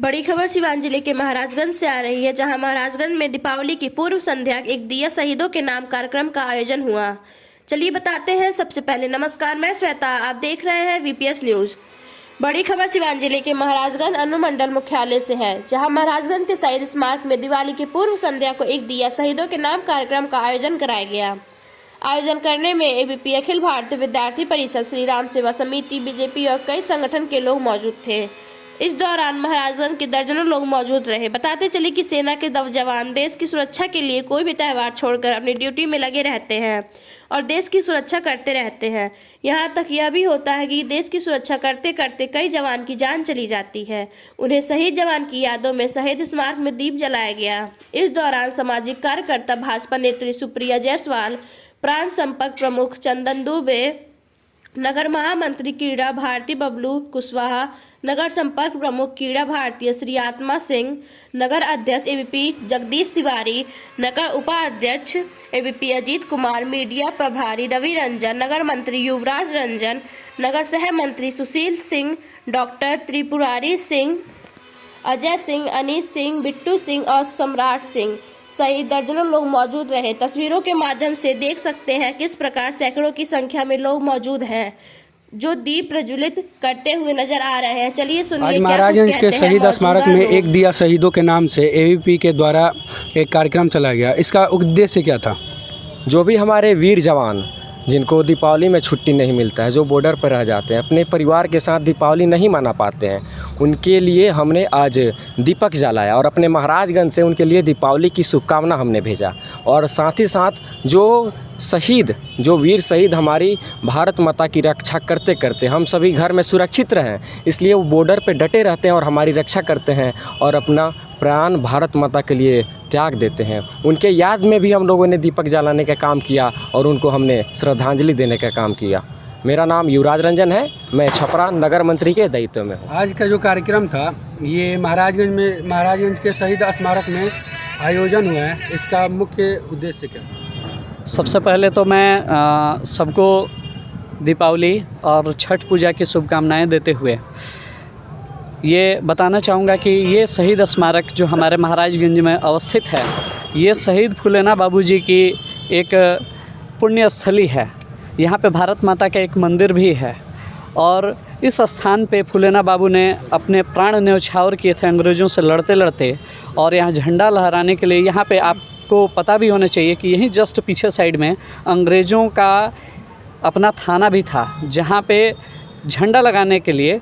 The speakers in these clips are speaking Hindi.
बड़ी खबर सिवान जिले के महाराजगंज से आ रही है, जहां महाराजगंज में दीपावली की पूर्व संध्या एक दिया शहीदों के नाम कार्यक्रम का आयोजन हुआ। चलिए बताते हैं। सबसे पहले नमस्कार, मैं श्वेता, आप देख रहे हैं वीपीएस न्यूज। बड़ी खबर सिवान जिले के महाराजगंज अनुमंडल मुख्यालय से है, जहां महाराजगंज के शहीद स्मारक में दिवाली की पूर्व संध्या को एक दिया शहीदों के नाम कार्यक्रम का आयोजन कराया गया। आयोजन करने में एबीपी अखिल भारतीय विद्यार्थी परिषद, श्री राम सेवा समिति, बीजेपी और कई संगठन के लोग मौजूद थे। इस दौरान महाराजगंज के दर्जनों लोग मौजूद रहे। बताते चले कि सेना के जवान देश की सुरक्षा के लिए कोई भी त्यौहार छोड़कर अपनी ड्यूटी में लगे रहते हैं और देश की सुरक्षा करते रहते हैं। यहाँ तक यह भी होता है कि देश की सुरक्षा करते करते कई जवान की जान चली जाती है। उन्हें शहीद जवान की यादों में शहीद स्मारक में दीप जलाया गया। इस दौरान सामाजिक कार्यकर्ता, भाजपा नेत्री सुप्रिया जायसवाल, प्रांत संपर्क प्रमुख चंदन दुबे, नगर महामंत्री क्रीड़ा भारती बबलू कुशवाहा, नगर संपर्क प्रमुख क्रीड़ा भारतीय श्री आत्मा सिंह, नगर अध्यक्ष एबीपी जगदीश तिवारी, नगर उपाध्यक्ष एबीपी अजीत कुमार, मीडिया प्रभारी रवि रंजन, नगर मंत्री युवराज रंजन, नगर सह मंत्री सुशील सिंह, डॉक्टर त्रिपुरारी सिंह, अजय सिंह, अनीस सिंह, बिट्टू सिंह और सम्राट सिंह सहित दर्जनों लोग मौजूद रहे। तस्वीरों के माध्यम से देख सकते हैं किस प्रकार सैकड़ों की संख्या में लोग मौजूद हैं जो दीप प्रज्वलित करते हुए नजर आ रहे हैं। चलिए सुनिए। आज महाराजगंज के शहीद स्मारक में एक दिया शहीदों के नाम से एबीपी के द्वारा एक कार्यक्रम चलाया गया। इसका उद्देश्य क्या था? जो भी हमारे वीर जवान जिनको दीपावली में छुट्टी नहीं मिलता है, जो बॉर्डर पर रह जाते हैं, अपने परिवार के साथ दीपावली नहीं मना पाते हैं, उनके लिए हमने आज दीपक जलाया और अपने महाराजगंज से उनके लिए दीपावली की शुभकामना हमने भेजा। और साथ ही साथ जो वीर शहीद हमारी भारत माता की रक्षा करते करते हम सभी घर में सुरक्षित रहें, इसलिए वो बॉर्डर पे डटे रहते हैं और हमारी रक्षा करते हैं और अपना प्राण भारत माता के लिए त्याग देते हैं। उनके याद में भी हम लोगों ने दीपक जलाने का काम किया और उनको हमने श्रद्धांजलि देने का काम किया। मेरा नाम युवराज रंजन है, मैं छपरा नगर मंत्री के दायित्व में हूँ। आज का जो कार्यक्रम था ये महाराजगंज के शहीद स्मारक में आयोजन हुआ है। इसका मुख्य उद्देश्य क्या? सबसे पहले तो मैं सबको दीपावली और छठ पूजा की शुभकामनाएं देते हुए ये बताना चाहूँगा कि ये शहीद स्मारक जो हमारे महाराजगंज में अवस्थित है, ये शहीद फुलेना बाबूजी की एक पुण्य स्थली है। यहाँ पे भारत माता का एक मंदिर भी है और इस स्थान पे फुलेना बाबू ने अपने प्राण न्यौछावर किए थे अंग्रेज़ों से लड़ते लड़ते। और यहाँ झंडा लहराने के लिए यहाँ पे आपको पता भी होना चाहिए कि यहीं जस्ट पीछे साइड में अंग्रेज़ों का अपना थाना भी था, जहाँ पे झंडा लगाने के लिए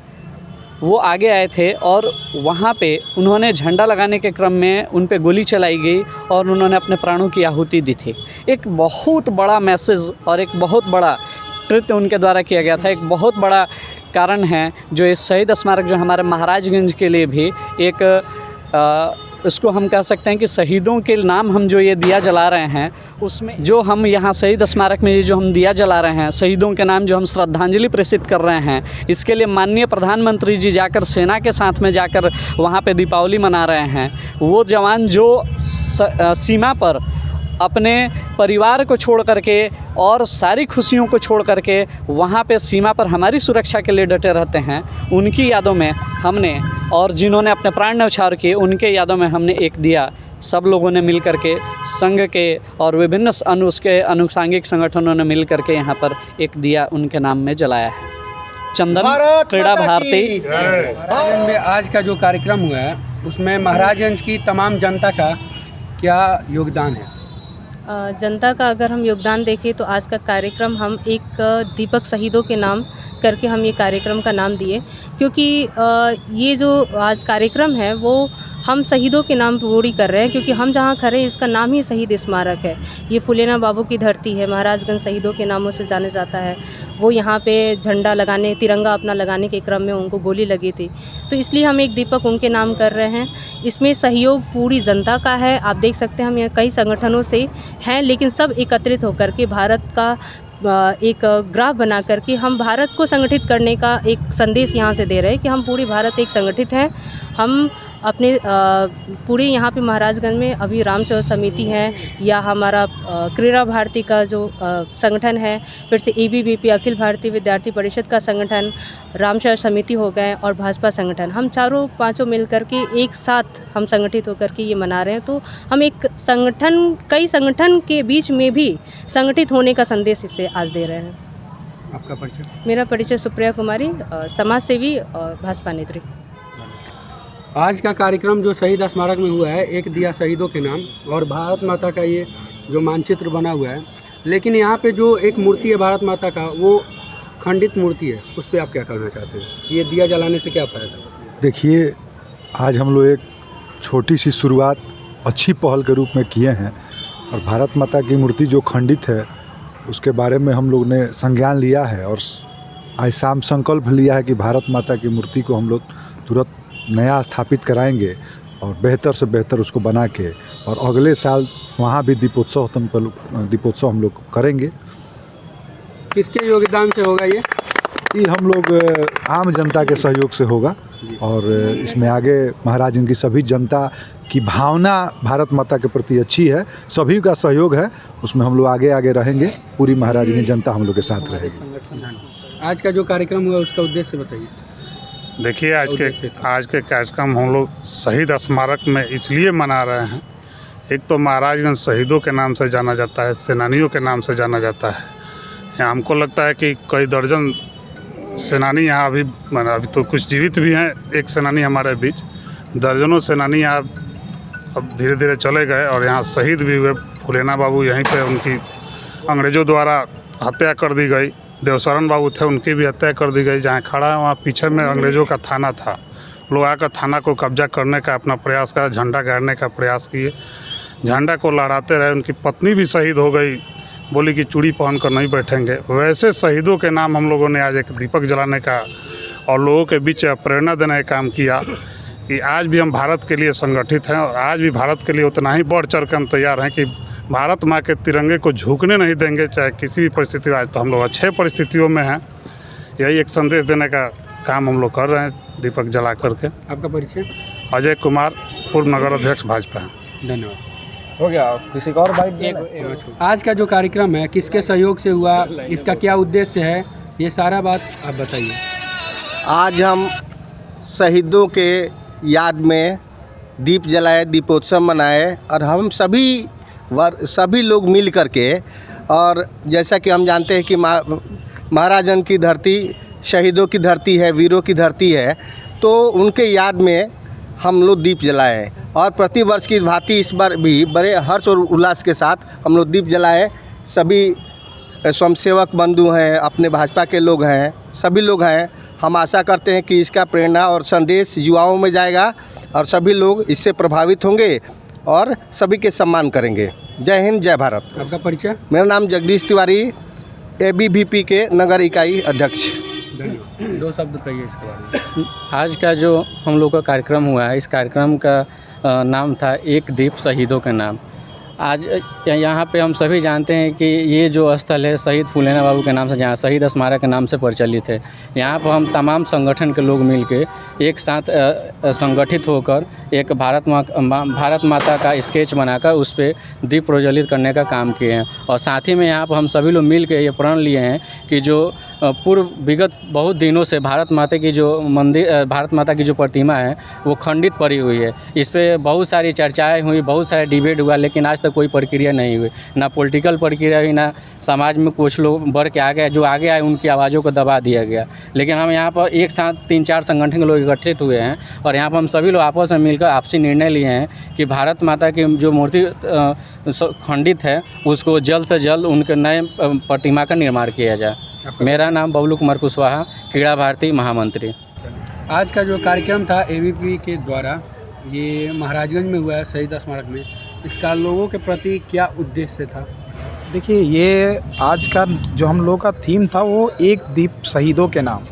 वो आगे आए थे और वहाँ पे उन्होंने झंडा लगाने के क्रम में उन पे गोली चलाई गई और उन्होंने अपने प्राणों की आहुति दी थी। एक बहुत बड़ा मैसेज और एक बहुत बड़ा कृत्य उनके द्वारा किया गया था। एक बहुत बड़ा कारण है जो इस शहीद स्मारक जो हमारे महाराजगंज के लिए भी एक इसको हम कह सकते हैं कि शहीदों के नाम हम जो ये दिया जला रहे हैं, उसमें जो हम यहाँ शहीद स्मारक में ये जो हम दिया जला रहे हैं, शहीदों के नाम जो हम श्रद्धांजलि प्रेषित कर रहे हैं, इसके लिए माननीय प्रधानमंत्री जी जाकर सेना के साथ में जाकर वहाँ पे दीपावली मना रहे हैं। वो जवान जो सीमा पर अपने परिवार को छोड़ करके और सारी खुशियों को छोड़ करके वहाँ पे सीमा पर हमारी सुरक्षा के लिए डटे रहते हैं, उनकी यादों में हमने, और जिन्होंने अपने प्राण न्यौछावर किए उनके यादों में हमने एक दिया सब लोगों ने मिल करके, संघ के और विभिन्न उसके अनुसांगिक संगठनों ने मिल करके यहाँ पर एक दिया उनके नाम में जलाया है। चंदन क्रीड़ा भारती में आज का जो कार्यक्रम हुआ है उसमें महाराजगंज की तमाम जनता का क्या योगदान है? जनता का अगर हम योगदान देखें तो आज का कार्यक्रम हम एक दीपक शहीदों के नाम करके हम ये कार्यक्रम का नाम दिए, क्योंकि ये जो आज कार्यक्रम है वो हम शहीदों के नाम पूरी कर रहे हैं, क्योंकि हम जहाँ खड़े हैं इसका नाम ही शहीद स्मारक है। ये फुलेना बाबू की धरती है, महाराजगंज शहीदों के नामों से जाने जाता है। वो यहाँ पे झंडा लगाने, तिरंगा अपना लगाने के क्रम में उनको गोली लगी थी, तो इसलिए हम एक दीपक उनके नाम कर रहे हैं। इसमें सहयोग पूरी जनता का है। आप देख सकते हैं हम यहाँ कई संगठनों से हैं, लेकिन सब एकत्रित होकर के भारत का एक ग्राफ बना करके हम भारत को संगठित करने का एक संदेश यहाँ से दे रहे हैं कि हम पूरी भारत एक संगठित हैं। हम अपने पूरे यहाँ पे महाराजगंज में अभी राम सेवा समिति है या हमारा क्रीड़ा भारती का जो संगठन है, फिर से ABVP अखिल भारतीय विद्यार्थी परिषद का संगठन, राम सेवा समिति हो गए और भाजपा संगठन, हम चारों पांचों मिल करके एक साथ हम संगठित होकर के ये मना रहे हैं। तो हम एक संगठन, कई संगठन के बीच में भी संगठित होने का संदेश इससे आज दे रहे हैं। आपका परिचय? मेरा परिचय सुप्रिया कुमारी, समाज सेवी और भाजपा नेत्री। आज का कार्यक्रम जो शहीद स्मारक में हुआ है, एक दिया शहीदों के नाम, और भारत माता का ये जो मानचित्र बना हुआ है, लेकिन यहाँ पे जो एक मूर्ति है भारत माता का, वो खंडित मूर्ति है, उस पर आप क्या करना चाहते हैं? ये दिया जलाने से क्या फ़ायदा? देखिए, आज हम लोग एक छोटी सी शुरुआत अच्छी पहल के रूप में किए हैं, और भारत माता की मूर्ति जो खंडित है उसके बारे में हम लोग ने संज्ञान लिया है, और आज शाम संकल्प लिया है कि भारत माता की मूर्ति को हम लोग तुरंत नया स्थापित कराएंगे और बेहतर से बेहतर उसको बना के, और अगले साल वहाँ भी दीपोत्सव हम लोग करेंगे। किसके योगदान से होगा ये? हम लोग आम जनता के सहयोग से होगा, और इसमें आगे महाराज इनकी सभी जनता की भावना भारत माता के प्रति अच्छी है, सभी का सहयोग है, उसमें हम लोग आगे रहेंगे, पूरी महाराज की जनता हम लोग के साथ रहेगी। आज का जो कार्यक्रम हुआ उसका उद्देश्य बताइए। देखिए, आज के कार्यक्रम हम लोग शहीद स्मारक में इसलिए मना रहे हैं, एक तो महाराजगंज शहीदों के नाम से जाना जाता है, सेनानियों के नाम से जाना जाता है। यहाँ हमको लगता है कि कई दर्जन सेनानी यहाँ अभी तो कुछ जीवित भी हैं, एक सेनानी हमारे बीच, दर्जनों सेनानी यहाँ अब धीरे धीरे चले गए और यहाँ शहीद भी हुए। फुलेना बाबू यहीं पे उनकी अंग्रेज़ों द्वारा हत्या कर दी गई, देवशरण बाबू थे, उनकी भी हत्या कर दी गई। जहाँ खड़ा है वहाँ पीछे में अंग्रेज़ों का थाना था, लोग आकर थाना को कब्जा करने का अपना प्रयास करा, झंडा गाड़ने का प्रयास किए, झंडा को लहराते रहे। उनकी पत्नी भी शहीद हो गई, बोली कि चूड़ी पहन कर नहीं बैठेंगे। वैसे शहीदों के नाम हम लोगों ने आज एक दीपक जलाने का और लोगों के बीच प्रेरणा देने का काम किया कि आज भी हम भारत के लिए संगठित हैं, और आज भी भारत के लिए उतना ही बढ़ चढ़ कर हम तैयार हैं कि भारत माँ के तिरंगे को झुकने नहीं देंगे, चाहे किसी भी परिस्थिति में। आज तो हम लोग अच्छे परिस्थितियों में हैं, यही एक संदेश देने का काम हम लोग कर रहे हैं दीपक जला करके। आपका परिचय? अजय कुमार, पूर्व नगर अध्यक्ष भाजपा। धन्यवाद। हो गया, किसी का और बाइट? आज का जो कार्यक्रम है किसके सहयोग से हुआ, इसका क्या उद्देश्य है, ये सारा बात आप बताइए। आज हम शहीदों के याद में दीप जलाए, दीपोत्सव मनाए, और हम सभी लोग मिल करके, और जैसा कि हम जानते हैं कि महाराजगंज की धरती शहीदों की धरती है, वीरों की धरती है, तो उनके याद में हम लोग दीप जलाए। और प्रतिवर्ष की भांति इस बार भी बड़े हर्ष और उल्लास के साथ हम लोग दीप जलाए। सभी स्वयंसेवक बंधु हैं, अपने भाजपा के लोग हैं, सभी लोग हैं। हम आशा करते हैं कि इसका प्रेरणा और संदेश युवाओं में जाएगा और सभी लोग इससे प्रभावित होंगे और सभी के सम्मान करेंगे। जय हिंद, जय भारत। आपका परिचय? मेरा नाम जगदीश तिवारी, ABVP के नगर इकाई अध्यक्ष। दो शब्द बताइए इसके बारे में। आज का जो हम लोग का कार्यक्रम हुआ है, इस कार्यक्रम का नाम था एक दीप शहीदों के नाम। आज यहाँ पे हम सभी जानते हैं कि ये जो स्थल है शहीद फुलेना बाबू के नाम से, जहाँ शहीद स्मारक के नाम से प्रचलित है, यहाँ पर हम तमाम संगठन के लोग मिलके एक साथ संगठित होकर एक भारत माता का स्केच बनाकर उस पर दीप प्रज्वलित करने का काम किए हैं। और साथ ही में यहाँ पर हम सभी लोग मिल के ये प्रण लिए हैं कि जो पूर्व विगत बहुत दिनों से भारत माता की जो भारत माता की जो प्रतिमा है वो खंडित पड़ी हुई है। इस पर बहुत सारी चर्चाएं हुई, बहुत सारे डिबेट हुआ, लेकिन आज तक कोई प्रक्रिया नहीं हुई, ना पॉलिटिकल प्रक्रिया हुई, ना समाज में कुछ लोग बढ़ के आ गए, जो आगे आए उनकी आवाज़ों को दबा दिया गया। लेकिन हम यहाँ पर एक साथ 3-4 संगठन के लोग इकट्ठित हुए हैं और यहाँ पर हम सभी लोग आपस में मिलकर आपसी निर्णय लिए हैं कि भारत माता की जो मूर्ति खंडित है उसको जल्द से जल्द उनके नए प्रतिमा का निर्माण किया जाए। मेरा नाम बबलू कुमार कुशवाहा, क्रीड़ा भारती महामंत्री। आज का जो कार्यक्रम था ABVP के द्वारा, ये महाराजगंज में हुआ है शहीद स्मारक में, इसका लोगों के प्रति क्या उद्देश्य था? देखिए, ये आज का जो हम लोग का थीम था वो एक दीप शहीदों के नाम,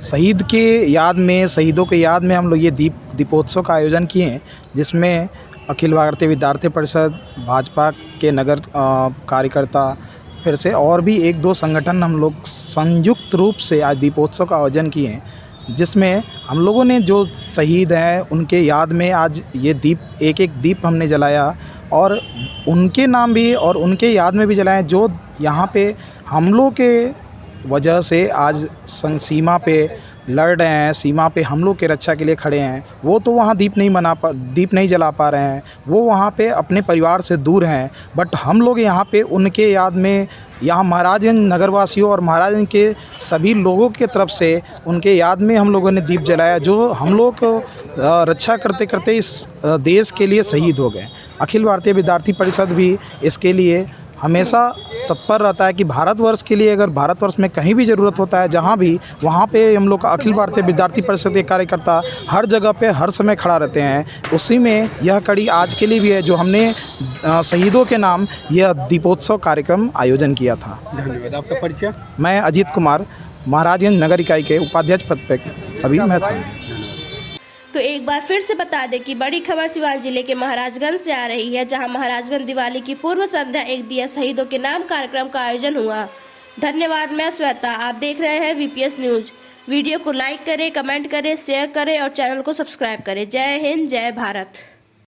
शहीद के याद में, शहीदों के याद में हम लोग ये दीपोत्सव का आयोजन किए हैं, जिसमें अखिल भारतीय विद्यार्थी परिषद, भाजपा के नगर कार्यकर्ता, फिर से और भी 1-2 संगठन हम लोग संयुक्त रूप से आज दीपोत्सव का आयोजन किए हैं। जिसमें हम लोगों ने जो शहीद हैं उनके याद में आज ये दीप एक एक दीप हमने जलाया और उनके नाम भी और उनके याद में भी जलाएं जो यहाँ पे हम लोग के वजह से आज सीमा पे लड़ रहे हैं, सीमा पे हम लोग के रक्षा के लिए खड़े हैं। वो तो वहाँ दीप नहीं जला पा रहे हैं, वो वहाँ पे अपने परिवार से दूर हैं, बट हम लोग यहाँ पे उनके याद में यहाँ महाराजगंज नगरवासियों और महाराजगंज के सभी लोगों के तरफ से उनके याद में हम लोगों ने दीप जलाया जो हम लोग को रक्षा करते करते इस देश के लिए शहीद हो गए। अखिल भारतीय विद्यार्थी परिषद भी इसके लिए हमेशा तत्पर रहता है कि भारतवर्ष के लिए अगर भारतवर्ष में कहीं भी ज़रूरत होता है जहाँ भी वहाँ पे हम लोग का अखिल भारतीय विद्यार्थी परिषद के कार्यकर्ता हर जगह पे हर समय खड़ा रहते हैं। उसी में यह कड़ी आज के लिए भी है जो हमने शहीदों के नाम यह दीपोत्सव कार्यक्रम आयोजन किया था। धन्यवाद। आपका परिचय? मैं अजीत कुमार, महाराजगंज नगर इकाई के उपाध्यक्ष पद पर अभी मैं तो एक बार फिर से बता दें कि बड़ी खबर सिवान जिले के महाराजगंज से आ रही है, जहां महाराजगंज दिवाली की पूर्व संध्या एक दिया शहीदों के नाम कार्यक्रम का आयोजन हुआ। धन्यवाद। मैं श्वेता, आप देख रहे हैं VPS न्यूज। वीडियो को लाइक करें, कमेंट करें, शेयर करें और चैनल को सब्सक्राइब करें। जय हिंद, जय भारत।